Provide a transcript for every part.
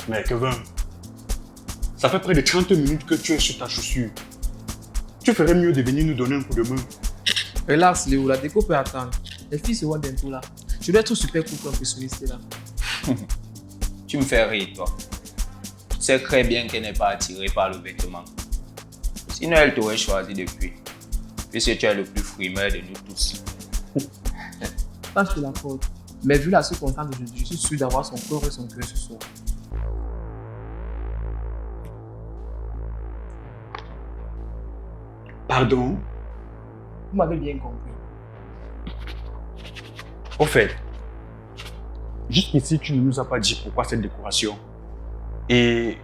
Mais Kevin, ça fait près de 30 minutes que tu es sur ta chaussure. Tu ferais mieux de venir nous donner un coup de main. Relax, Léo, la déco peut attendre. Les filles se voient bientôt là. Je dois être super cool comme impressionniste là. Tu me fais rire, toi. Tu sais très bien qu'elle n'est pas attirée par le vêtement. Sinon, elle t'aurait choisi depuis. Puisque tu es le plus frimeur de nous tous. Ça, je te l'accorde. Mais vu la circonstance d'aujourd'hui, je suis sûr d'avoir son corps et son cœur ce soir. Pardon? Vous m'avez bien compris. Au fait, jusqu'ici, tu ne nous as pas dit pourquoi cette décoration et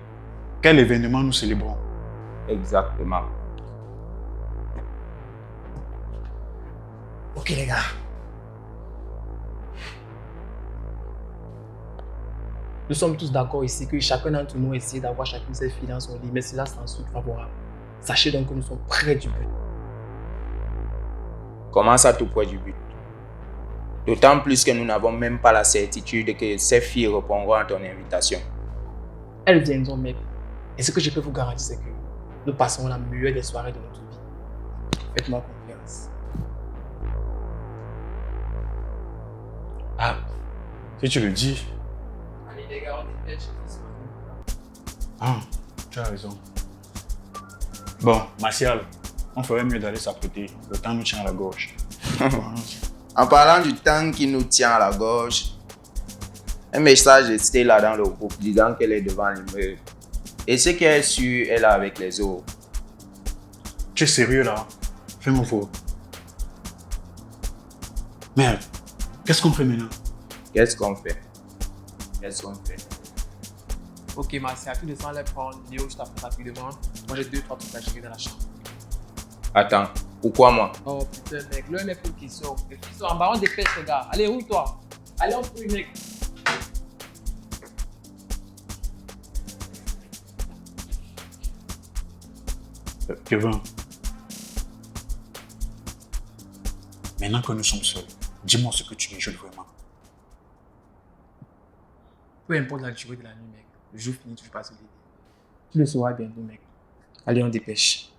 quel événement nous célébrons. Exactement. Ok les gars. Nous sommes tous d'accord ici que chacun d'entre nous essaie d'avoir chacune ses filles dans son lit, mais cela sans suite favorable. Sachez donc que nous sommes près du but. Comment ça tout près du but? D'autant plus que nous n'avons même pas la certitude que ces filles répondront à ton invitation. Elles viendront, mec. Et ce que je peux vous garantir, c'est que nous passerons la meilleure des soirées de notre vie. Faites-moi confiance. Ah, si tu le dis. Allez les gars, on dépêche. Ah, tu as raison. Bon, Martial, on ferait mieux d'aller s'apprêter. Le temps nous tient à la gorge. En parlant du temps qui nous tient à la gorge, un message est resté là dans le groupe disant qu'elle est devant l'immeuble. Et ce qu'elle est sûre, elle est avec les autres. Tu es sérieux là? Fais-moi faux. Merde, qu'est-ce qu'on fait maintenant? Qu'est-ce qu'on fait? Ok, Marcia, tu descends les prendre. Léo, je t'apprête rapidement. Moi, j'ai 2-3 trucs à gérer dans la chambre. Attends, pourquoi moi? Oh putain, mec, le mec qui sort. Les filles sont en bas, on dépêche, les gars. Allez, roule-toi. Allez, on fouille, mec. Kevin, maintenant que nous sommes seuls, dis-moi ce que tu mijotes vraiment. Peu importe la durée de la nuit, mec. Le jour finit, tu ne peux pas se l'aider. Tu le sauras bientôt, mec. Allez, on dépêche.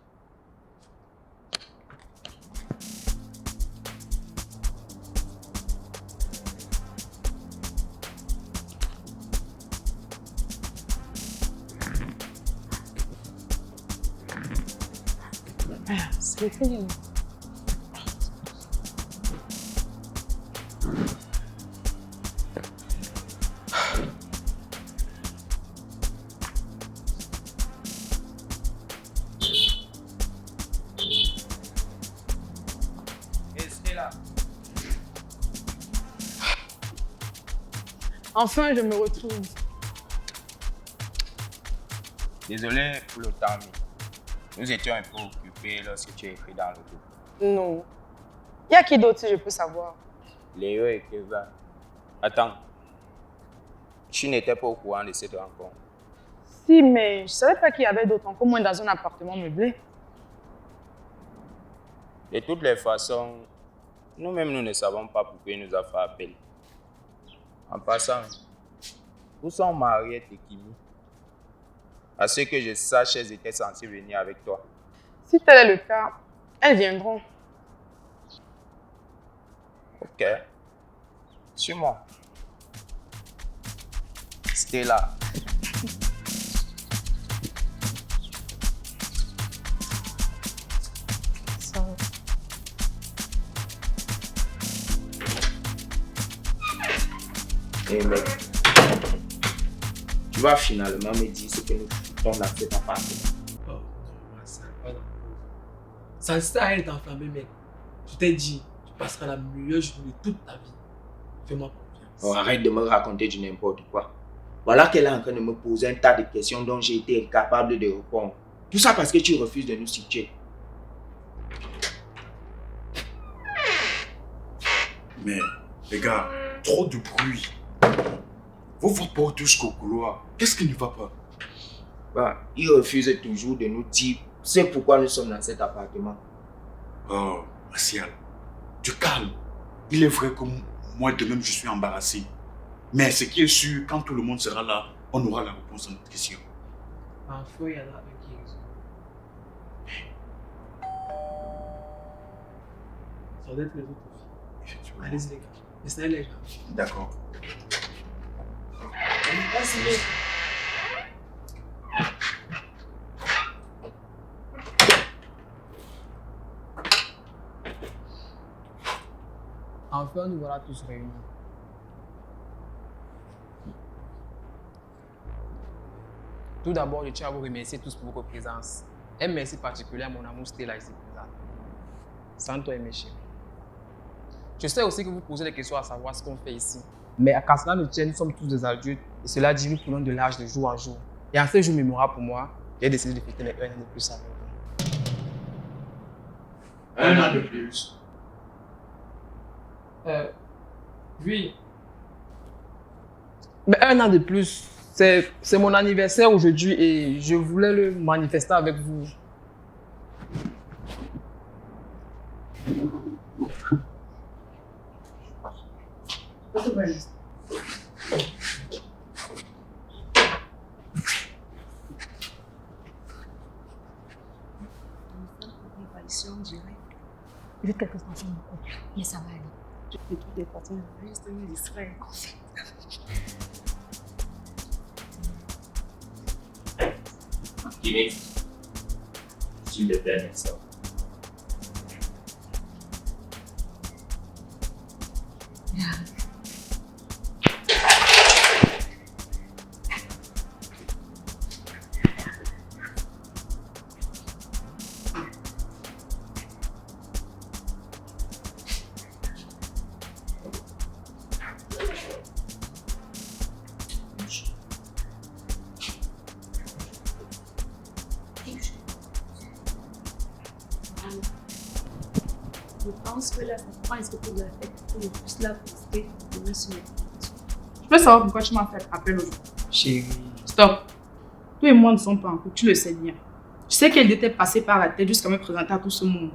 C'est fini. Restez là. Enfin, je me retrouve. Désolé pour le temps mis. Nous étions un peu occupés lorsque tu es écrit dans le groupe. Non. Il y a qui d'autre si je peux savoir? Léo et Kevin. Attends. Tu n'étais pas au courant de cette rencontre. Si, mais je ne savais pas qu'il y avait d'autres, encore moins dans un appartement meublé. De toutes les façons, nous-mêmes, nous ne savons pas pourquoi il nous a fait appel. En passant, où sont Mariette et Kimi? À ce que je sache, elles étaient censées venir avec toi. Si tel est le cas, elles viendront. Ok. Suis-moi. Stella. Ça va. Hey mec, tu vas finalement me dire ce que nous foutons dans cet appartement. Oh non, ça va pas. Ça ne sert à rien d'enflammer, mec. Je t'ai dit, tu passeras la meilleure journée de toute ta vie. Fais-moi confiance. Oh, arrête de me raconter du n'importe quoi. Voilà qu'elle est en train de me poser un tas de questions dont j'ai été incapable de répondre. Tout ça parce que tu refuses de nous situer. Mais, les gars, trop de bruit. Vos voix portent jusqu'au couloir. Qu'est-ce qui ne va pas? Bah, il refuse toujours de nous dire c'est pourquoi nous sommes dans cet appartement. Oh, Martial, tu calmes. Il est vrai que moi de même je suis embarrassé. Mais ce qui est sûr, quand tout le monde sera là, on aura la réponse à notre question. Parfois, il y en a un qui résout. Ça doit être les autres filles. Effectivement. Allez-y, les gars. Laissez les gars. D'accord. Vas-y, mec. Enfin, nous voilà tous réunis. Tout d'abord, je tiens à vous remercier tous pour votre présence. Un merci particulier à mon amour Stella ici présent. Sans toi et mes chéris. Je sais aussi que vous posez des questions à savoir ce qu'on fait ici. Mais à qu'à cela ne tienne, nous sommes tous des adultes et cela dit, nous prenons de l'âge de jour en jour. Et en ce jour mémorable pour moi, j'ai décidé de fêter mes 1 an de plus avec vous. 1 an de plus. Oui. Mais 1 an de plus, c'est mon anniversaire aujourd'hui et je voulais le manifester avec vous. Je vais quelques enfants beaucoup, mais ça va aller. Je fais toutes les façons, juste me distraire. Kimi, s'il te plaît, ça. Je pense que là, ça prend ce que tu dois faire pour le plus la poster demain sur les réseaux. Je peux savoir pourquoi tu m'as fait appel aujourd'hui. Chérie. Stop. Toi et moi ne sommes pas en couple, tu le sais bien. Je sais qu'elle était passée par la tête jusqu'à me présenter à tout ce monde.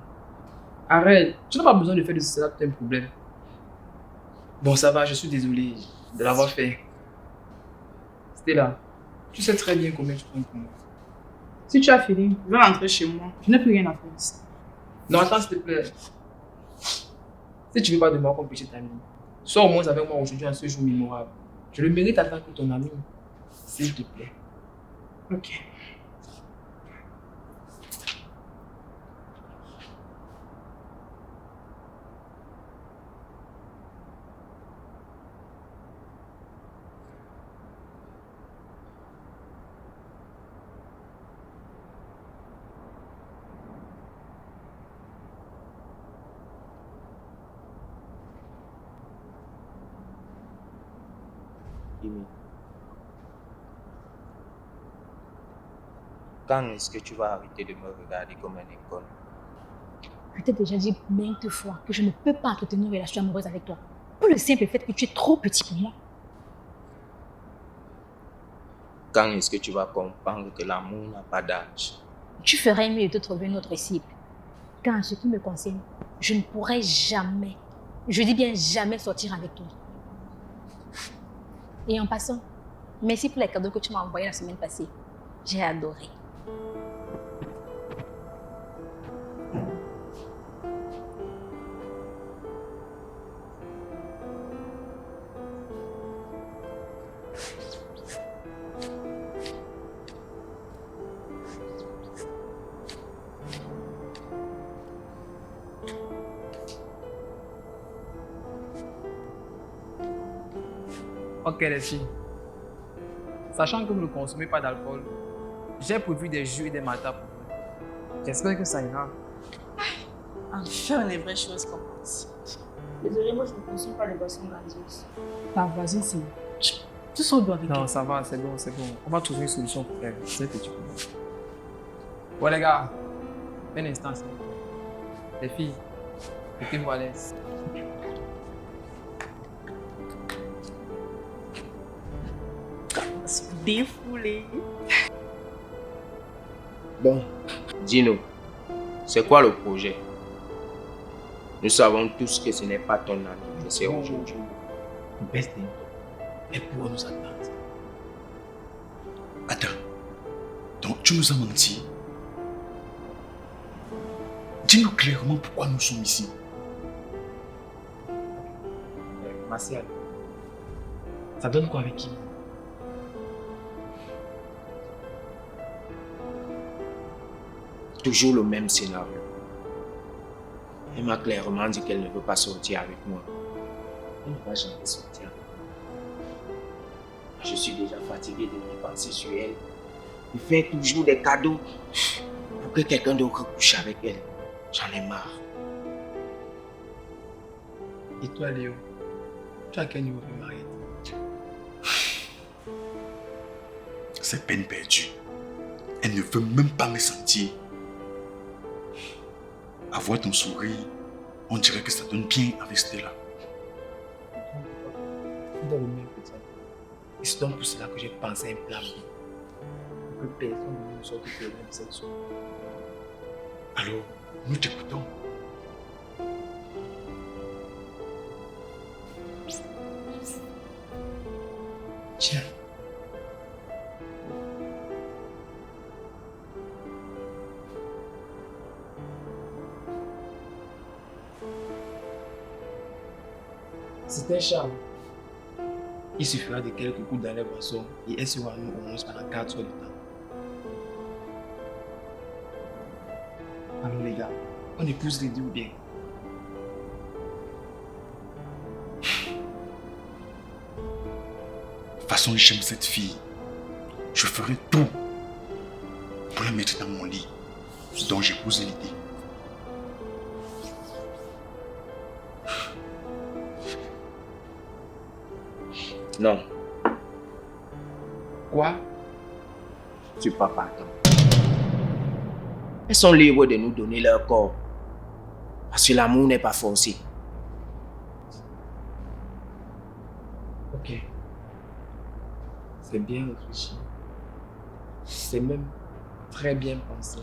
Arrête, tu n'as pas besoin de faire de cela tout un problème. Bon, ça va, je suis désolé de l'avoir fait. Stella, tu sais très bien combien tu comptes pour moi. Si tu as fini, je vais rentrer chez moi. Je n'ai plus rien à faire ici. Non, attends, s'il te plaît. Si tu veux pas de moi comme petite amie, sois au moins avec moi aujourd'hui en ce jour mémorable. Je le mérite en tant que ton ami. S'il te plaît. Ok. Kimi, quand est-ce que tu vas arrêter de me regarder comme un inconnu? Je t'ai déjà dit maintes fois que je ne peux pas entretenir une relation amoureuse avec toi. Pour le simple fait que tu es trop petit pour moi. Quand est-ce que tu vas comprendre que l'amour n'a pas d'âge? Tu ferais mieux de te trouver une autre cible. Car en ce qui me concerne, je ne pourrai jamais, je dis bien jamais sortir avec toi. Et en passant, merci pour les cadeaux que tu m'as envoyés la semaine passée. J'ai adoré. Ok les filles. Sachant que vous ne consommez pas d'alcool, j'ai prévu des jus et des matins pour vous. J'espère que ça ira. Enfin, les vraies choses commencent. Désolée, moi je ne consomme pas les boissons gazeuses. Ta voisine, c'est... Tout ça doit avec Non, elle. ça va, c'est bon, c'est bon. On va trouver une solution pour elle. C'est un petit problème. Ouais les gars, un instant s'il vous plaît. Les filles, mettez-vous à l'aise. Défoulé. Bon, dis-nous, c'est quoi le projet? Nous savons tous que ce n'est pas ton anniversaire aujourd'hui. Birthday, elle pourra nous attendre. Attends. Donc, tu nous as menti. Dis-nous clairement pourquoi nous sommes ici. Martial, ça donne quoi avec qui? Toujours le même scénario. Elle m'a clairement dit qu'elle ne veut pas sortir avec moi. Elle ne va jamais sortir avec moi. Je suis déjà fatigué de me penser sur elle. De faire toujours des cadeaux pour que quelqu'un d'autre couche avec elle. J'en ai marre. Et toi, Léo, tu as quel niveau de mariage? C'est peine perdue. Elle ne veut même pas me sentir. À voir ton sourire, on dirait que ça donne bien avec Stella. Dans le même petit. Et c'est donc pour cela que j'ai pensé à un plan B. Pour que personne ne nous sorte de même cette soirée. Alors, nous t'écoutons. Tiens. C'est un charme. Il suffira de quelques coups dans les boissons et elle sera à nous au moins pendant 4 heures de temps. Alors les gars, on épouse les deux ou bien? De toute façon, j'aime cette fille. Je ferai tout pour la mettre dans mon lit. Donc j'épouse l'idée. Non, Quoi? je ne suis pas partant. Elles sont libres de nous donner leur corps. Parce que l'amour n'est pas forcé. Ok. C'est bien réfléchi. C'est même très bien pensé.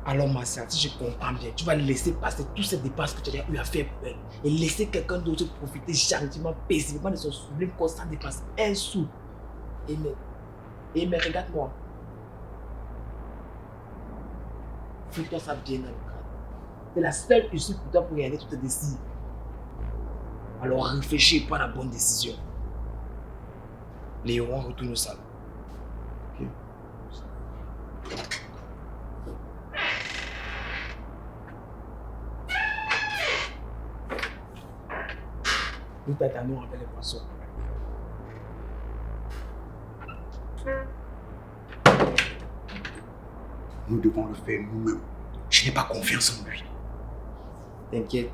Alors Martial, si je comprends bien, tu vas laisser passer toutes ces dépenses que tu as eu à faire pour elle et laisser quelqu'un d'autre profiter gentiment, paisiblement de son sublime corps sans dépenser un sou. Et mais regarde-moi. Fais-toi ça bien dans le crâne. C'est la seule issue pour toi pour réaliser toutes tes décisions. Alors réfléchis et prends la bonne décision. Léo, on retourne au salon. Ok. Nous t'attendons avec les poissons. Nous devons le faire nous-mêmes. Je n'ai pas confiance en lui. T'inquiète,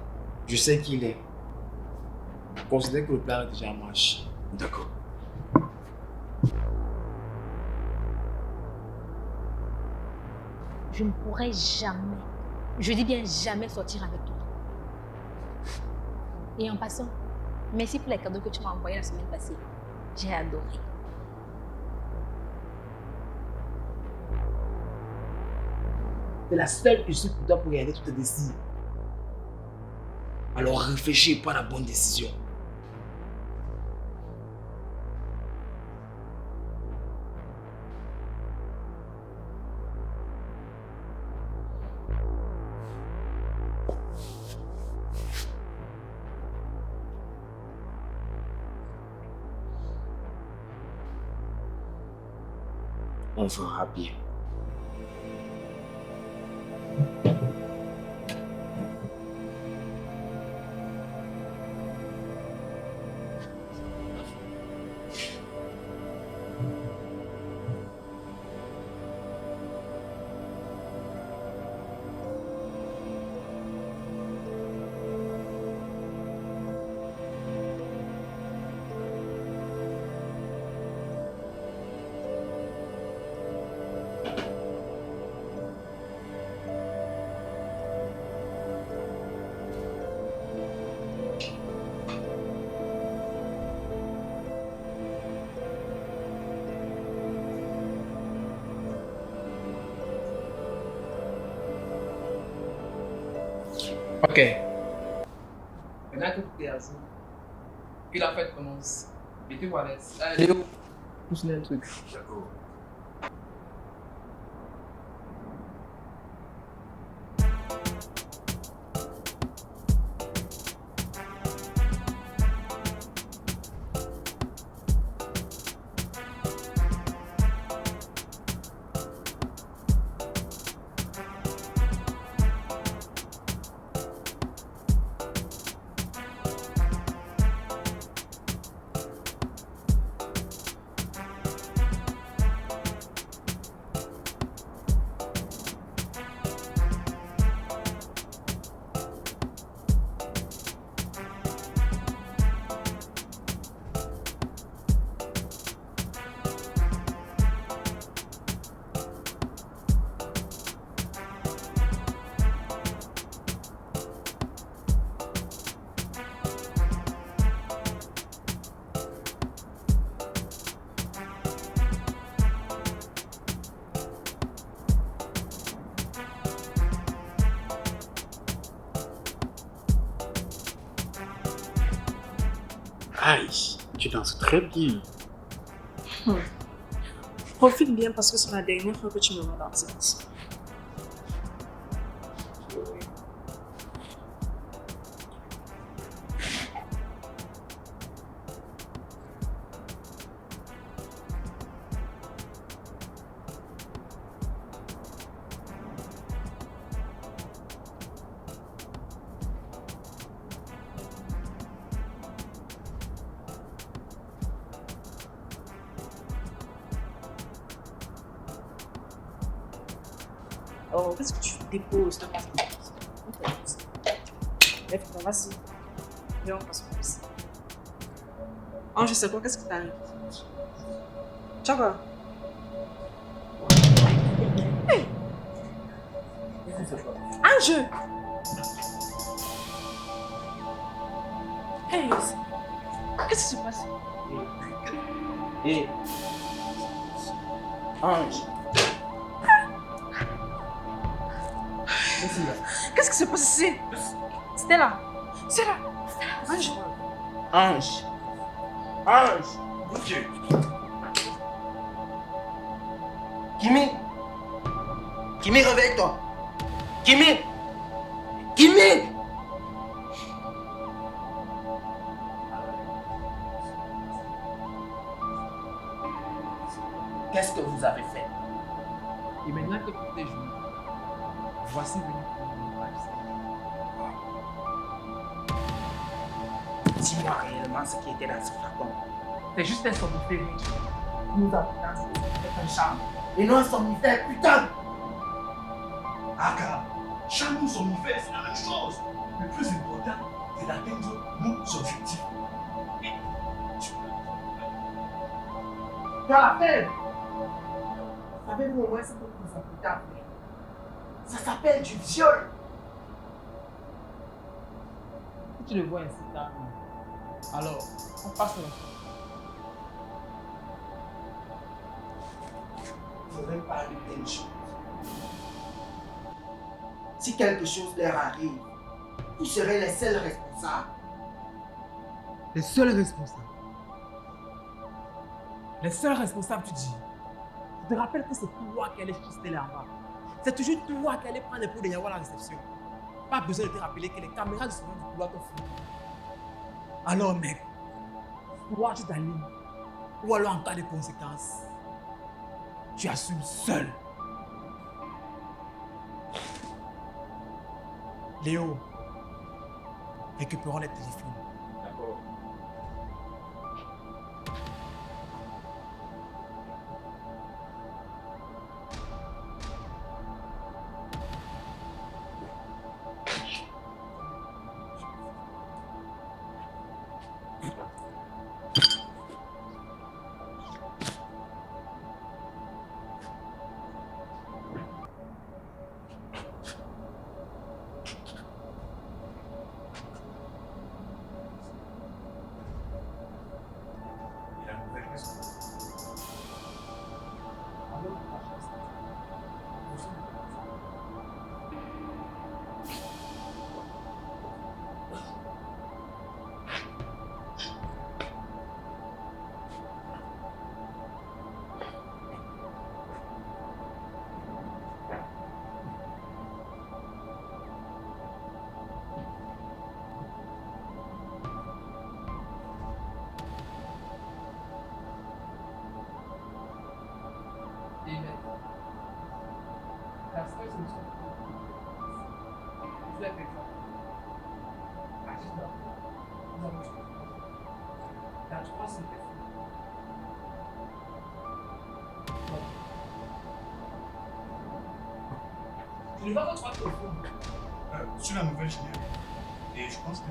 je sais qui il est. Considère que le plan est déjà en marche. D'accord. Je ne pourrai jamais, je dis bien jamais sortir avec toi. Et en passant, merci pour les cadeaux que tu m'as envoyés la semaine passée. J'ai adoré. C'est la seule issue pour toi pour réaliser toutes tes décisions. Alors réfléchis et prends la bonne décision. On fera bien. Ok. Maintenant que tout est assis, que la fête commence. Et tu vois, Léo, Pousse-le le truc. D'accord. Aïe, tu danses très bien. Profite bien parce que c'est la dernière fois que tu me vois danser. Oh, qu'est-ce que tu déposes? Lève-toi, vas-y. Viens, on passe par ici. Oh, je sais quoi, qu'est-ce qui t'arrive? Tu vois quoi? Hey! Un jeu! Hey! Qu'est-ce qui se passe? Hé! Ange! Qu'est-ce qui se passe ici? Stella! Stella! Ange! Ange! Ange! Mon Dieu. Kimi! Kimi, réveille-toi! Kimi! Kimi! Qu'est-ce que vous avez fait? Et maintenant que tout est joué, voici venu pour nous Dis-moi réellement ce qui était dans ce flacon. C'est juste un somnifère. Nous avons dansé avec un charme. Et non un somnifère, putain! Aka, charme ou somnifère, c'est la même chose. Le plus important, c'est d'atteindre nos objectifs. Tu as la peine! Savez-vous au moins ce que vous apprêtez à faire? Ça s'appelle du viol! Si tu le vois ainsi, calme. Alors, on passe au Il ne faudrait pas de telles choses. Si quelque chose leur arrive, vous serez les seuls responsables. Les seuls responsables. Les seuls responsables, tu dis. Je te rappelle que c'est toi qui allais chister là-bas. C'est toujours toi qui allais prendre les pots de Yawa à la réception. Pas besoin de te rappeler que les caméras de surveillance du couloir t'ont filmé. Alors, mec, soit tu t'alignes, ou alors en cas de conséquences, tu assumes seul. Léo, récupérons les téléphones. D'accord. souffler un peu fort. Assise là. Nous allons souffler. Dans 3 secondes. Tu ne vas pas trop au fond. Sur la nouvelle générique. Et je pense que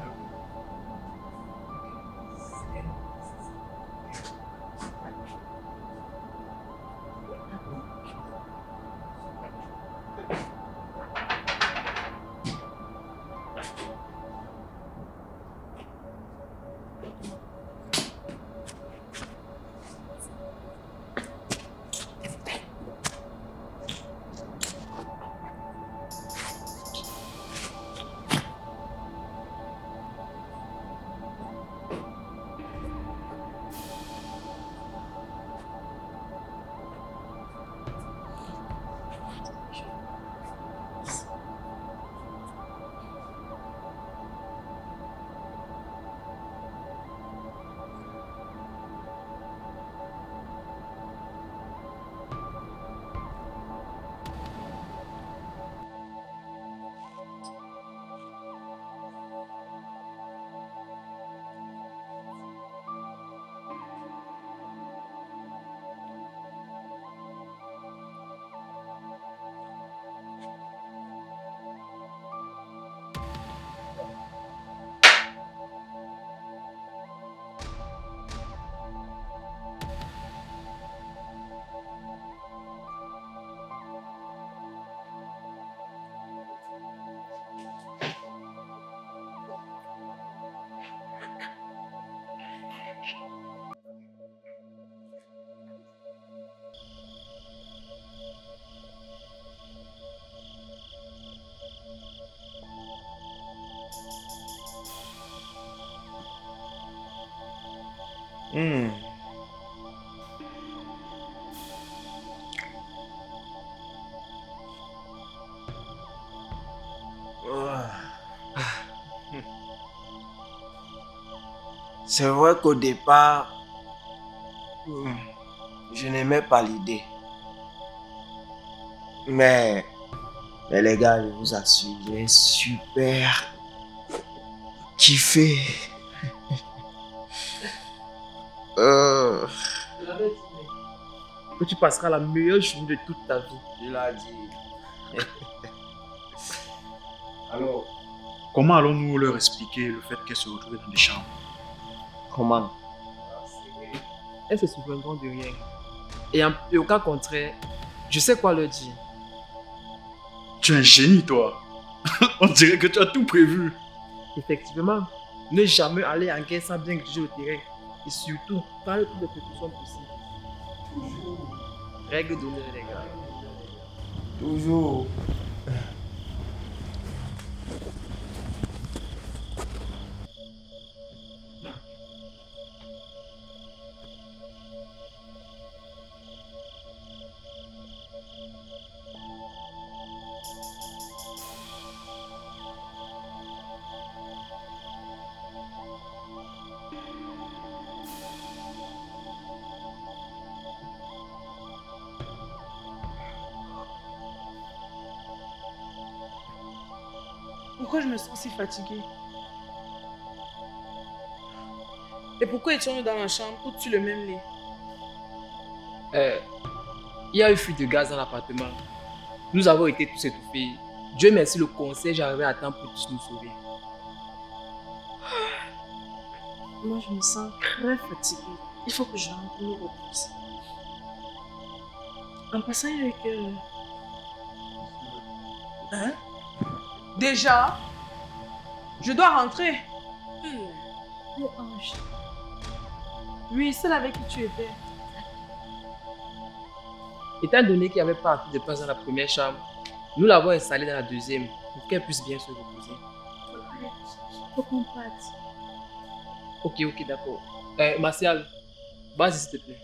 C'est vrai qu'au départ, je n'aimais pas l'idée. Mais les gars, je vous assure, j'ai super kiffé. Que tu passeras la meilleure journée de toute ta vie. Je l'ai dit. alors, comment allons-nous leur expliquer le fait qu'elle se retrouvait dans des chambres? Comment? Elles se souviendront de rien. Et au cas contraire, je sais quoi leur dire. Tu es un génie, toi. On dirait que tu as tout prévu. Effectivement, ne jamais aller en guerre sans bien griger le terrain. Et surtout, prendre toutes les précautions possibles. Toujours. Règle d'honneur, les gars. Toujours. Pourquoi je me sens si fatiguée? Et pourquoi étions-nous dans la chambre, toutes sur le même lit? Il y a eu fuite de gaz dans l'appartement. Nous avons été tous étouffés. Dieu merci, le concierge est arrivé à temps pour tous nous sauver. Moi, je me sens très fatiguée. Il faut que je rentre me repose. En passant avec... Hein? Déjà? Je dois rentrer. Le ange. Oui, celle avec qui tu étais. Étant donné qu'il n'y avait pas assez de place dans la première chambre, nous l'avons installée dans la deuxième pour qu'elle puisse bien se reposer. Faut qu'on parte. Ok, d'accord. Martial, vas-y s'il te plaît.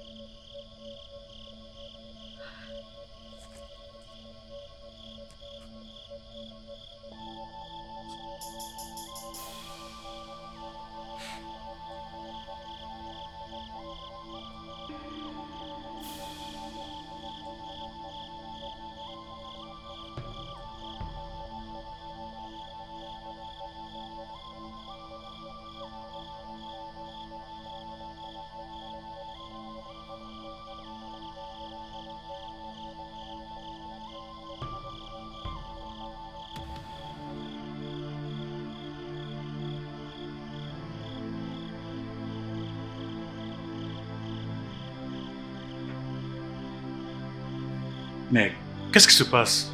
Mais qu'est-ce qui se passe?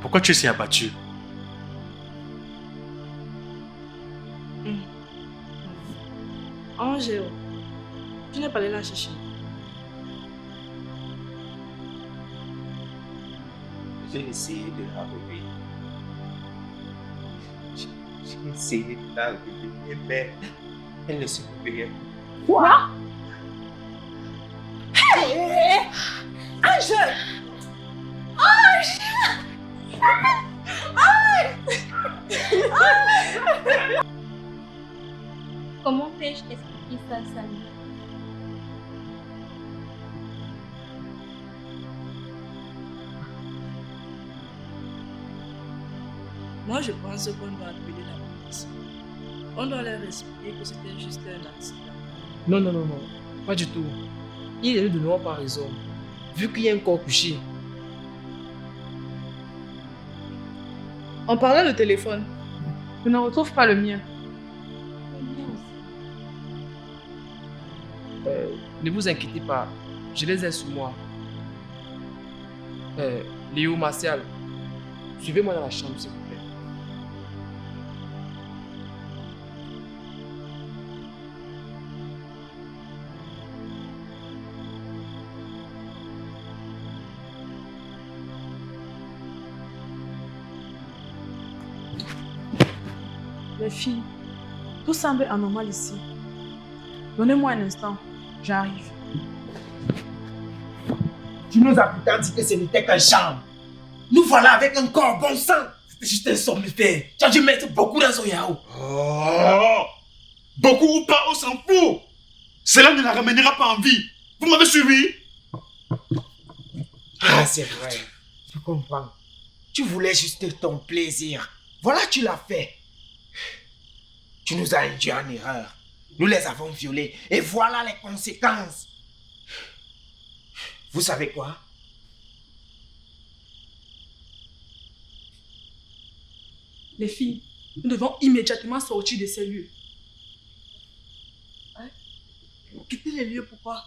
Pourquoi tu es si abattu? Angèle, tu n'es pas allé la chercher. J'ai essayé de la réveiller. J'ai essayé de la réveiller, mais elle ne se réveillait pas. Quoi? Hey! Angèle! Comment puis-je t'expliquer ça, Samy? Moi, je pense qu'on doit appeler la police. On doit leur expliquer que c'était juste un accident. Non, non, non, non. Pas du tout. Il est de noir par raison. Vu qu'il y a un corps couché. En parlant de téléphone, je ne retrouve pas le mien. Ne vous inquiétez pas. Je les ai sous moi. Léo, Martial, suivez-moi dans la chambre, s'il vous plaît. Les filles, tout semble anormal ici. Donnez-moi un instant, j'arrive. Tu nous as pourtant dit que ce n'était qu'un charme. Nous voilà avec un corps bon sang. C'était juste un somnifère. Tu as dû mettre beaucoup dans son yao. Oh! Beaucoup ou pas, on s'en fout! Cela ne la ramènera pas en vie. Vous m'avez suivi? Ah, c'est vrai. Je comprends. Tu voulais juste ton plaisir. Voilà, tu l'as fait. Tu nous as induits en erreur. Nous les avons violés. Et voilà les conséquences. Vous savez quoi? Les filles, nous devons immédiatement sortir de ces lieux. Hein? Quitter les lieux, pourquoi?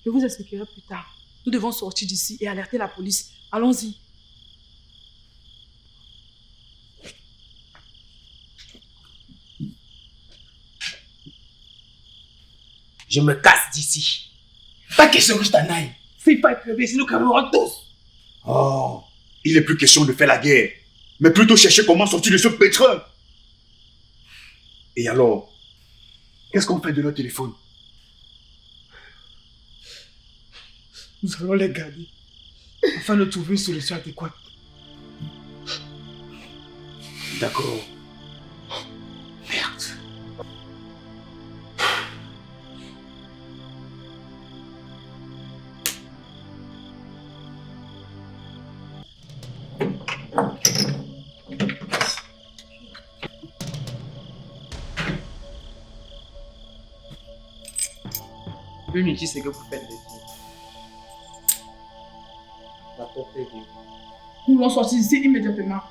Je vous expliquerai plus tard. Nous devons sortir d'ici et alerter la police. Allons-y. Je me casse d'ici. Pas question que je t'en aille. Fais pas crever, sinon nous creverons tous. Oh! Il n'est plus question de faire la guerre, mais plutôt chercher comment sortir de ce pétrin. Et alors, qu'est-ce qu'on fait de notre téléphone? Nous allons les garder afin de trouver une solution adéquate. D'accord. Merde. Inutile, c'est que vous faites les filles. La porte est vide. Nous devons sortir d'ici immédiatement.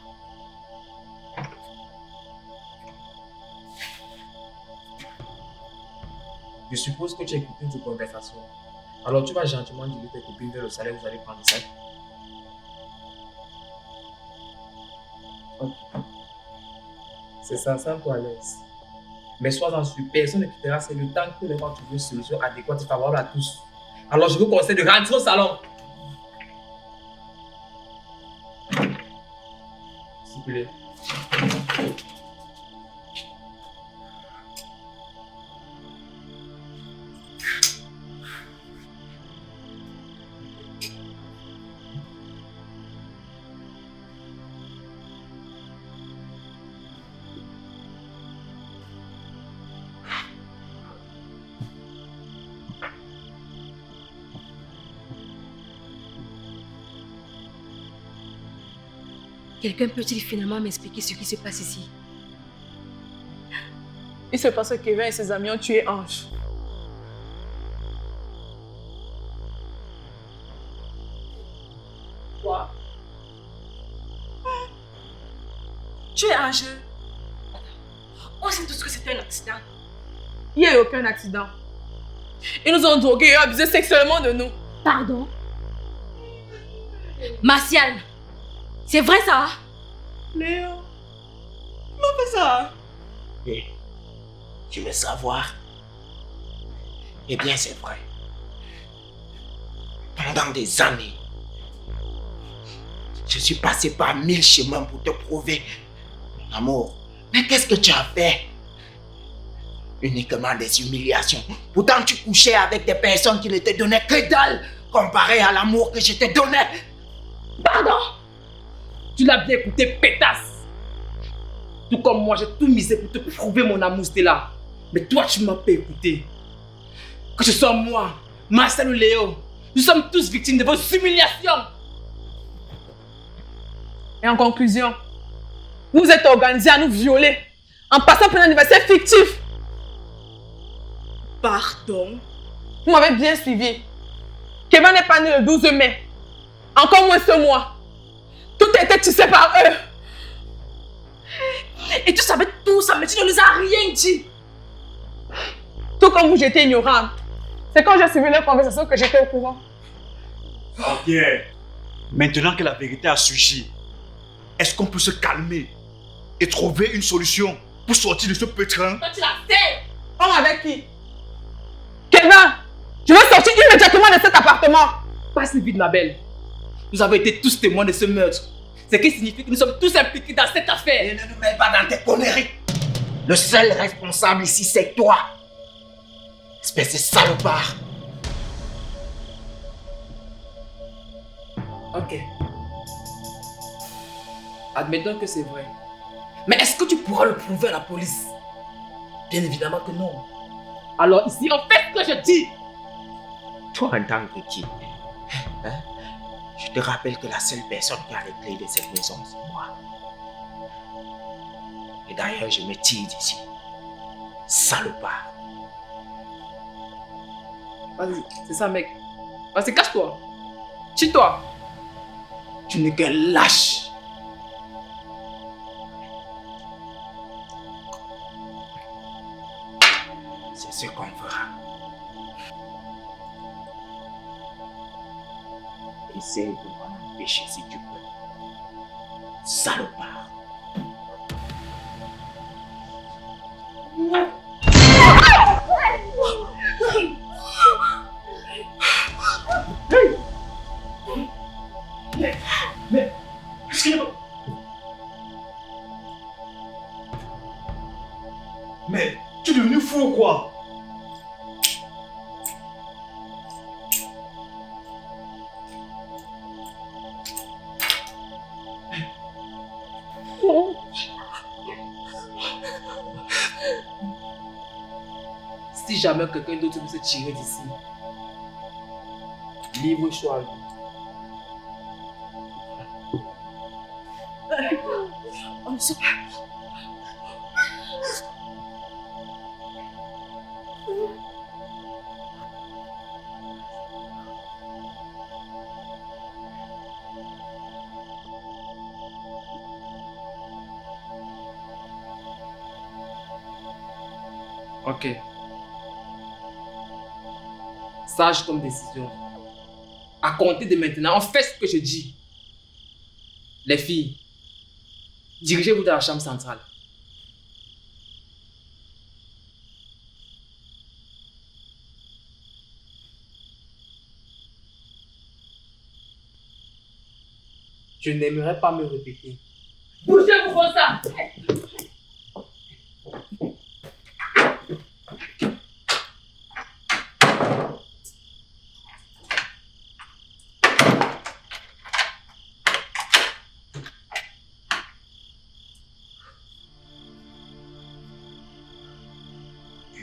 Je suppose que tu as écouté une conversation. Alors tu vas gentiment guider tes copines vers le salon où vous allez prendre ça. Ok. C'est ça, sens-toi à l'aise. Mais sois-en sûr, personne ne quittera ces lieux tant que les gens trouvent une solution adéquate et favorable à tous. Alors je vous conseille de rentrer au salon. S'il vous plaît. Quelqu'un peut-il finalement m'expliquer ce qui se passe ici? Il se passe que Kevin et ses amis ont tué Ange. Quoi? Tuer Ange? On sait tous que c'était un accident. Il n'y a eu aucun accident. Ils nous ont drogués et abusé sexuellement de nous. Pardon? Martial, c'est vrai ça? Léo, comment fait ça? Et tu veux savoir? Eh bien, c'est vrai. Pendant des années, je suis passé par 1000 chemins pour te prouver mon amour. Mais qu'est-ce que tu as fait? Uniquement des humiliations. Pourtant, tu couchais avec des personnes qui ne te donnaient que dalle comparé à l'amour que je te donnais. Pardon? Tu l'as bien écouté, pétasse. Tout comme moi, j'ai tout misé pour te prouver mon amour, Stella. Mais toi, tu ne m'as pas écouté. Que ce soit moi, Marcel ou Léo, nous sommes tous victimes de vos humiliations. Et en conclusion, vous vous êtes organisés à nous violer en passant pour un anniversaire fictif. Pardon? Vous m'avez bien suivi. Kevin n'est pas né le 12 mai. Encore moins ce mois. Tout était tissé par eux. Et tu savais tout ça, mais tu ne nous as rien dit. Tout comme vous, j'étais ignorante. C'est quand j'ai suivi leur conversation que j'étais au courant. Ok. Maintenant que la vérité a surgi, est-ce qu'on peut se calmer et trouver une solution pour sortir de ce pétrin? Toi, tu l'as fait. Oh, avec qui? Kevin, je veux sortir immédiatement de cet appartement. Pas si vite, ma belle. Nous avons été tous témoins de ce meurtre. Ce qui signifie que nous sommes tous impliqués dans cette affaire. Et ne nous mets pas dans tes conneries. Le seul responsable ici, c'est toi. Espèce de salopard. Ok. Admettons que c'est vrai. Mais est-ce que tu pourras le prouver à la police? Bien évidemment que non. Alors ici, on fait ce que je dis. Toi, en tant que qui? Hein? Je te rappelle que la seule personne qui a les clés de cette maison, c'est moi. Et d'ailleurs, je me tire d'ici. Salopard. Vas-y, c'est ça, mec. Vas-y, cache-toi. Tue-toi. Tu n'es qu'un lâche. C'est ce qu'on fera. Essaye de m'en empêcher si tu peux. Salopard. Mais, qu'est-ce qu'il y a? Mais, tu es devenu fou ou quoi? Si jamais quelqu'un d'autre veut se tirer d'ici, libre choix à lui. Ok. Sage comme décision. À compter de maintenant, on fait ce que je dis. Les filles, dirigez-vous dans la chambre centrale. Je n'aimerais pas me répéter. Bougez-vous comme ça!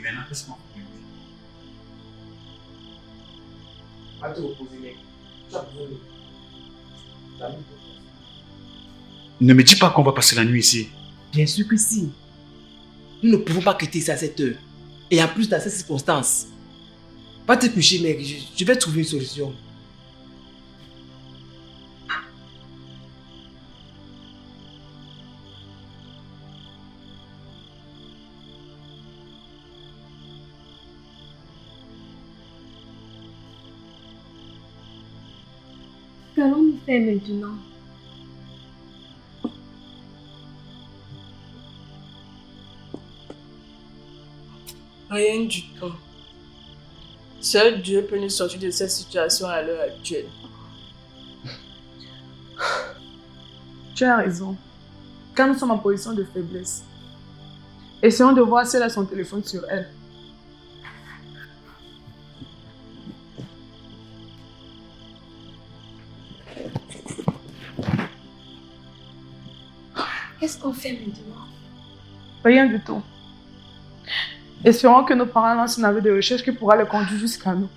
Maintenant, qu'est-ce qu'on fait? Va te reposer, mec. Tu as besoin de... Ne me dis pas qu'on va passer la nuit ici. Bien sûr que si. Nous ne pouvons pas quitter ça à cette heure. Et en plus dans ces circonstances. Va te coucher, mec. Je vais trouver une solution. qu'allons-nous faire maintenant? Rien du tout. Seul Dieu peut nous sortir de cette situation à l'heure actuelle. Tu as raison. Quand nous sommes en position de faiblesse, essayons de voir si elle a son téléphone sur elle. Qu'est-ce qu'on fait maintenant? Rien du tout. Espérons que nos parents lancent une navette de recherche qui pourra les conduire jusqu'à nous.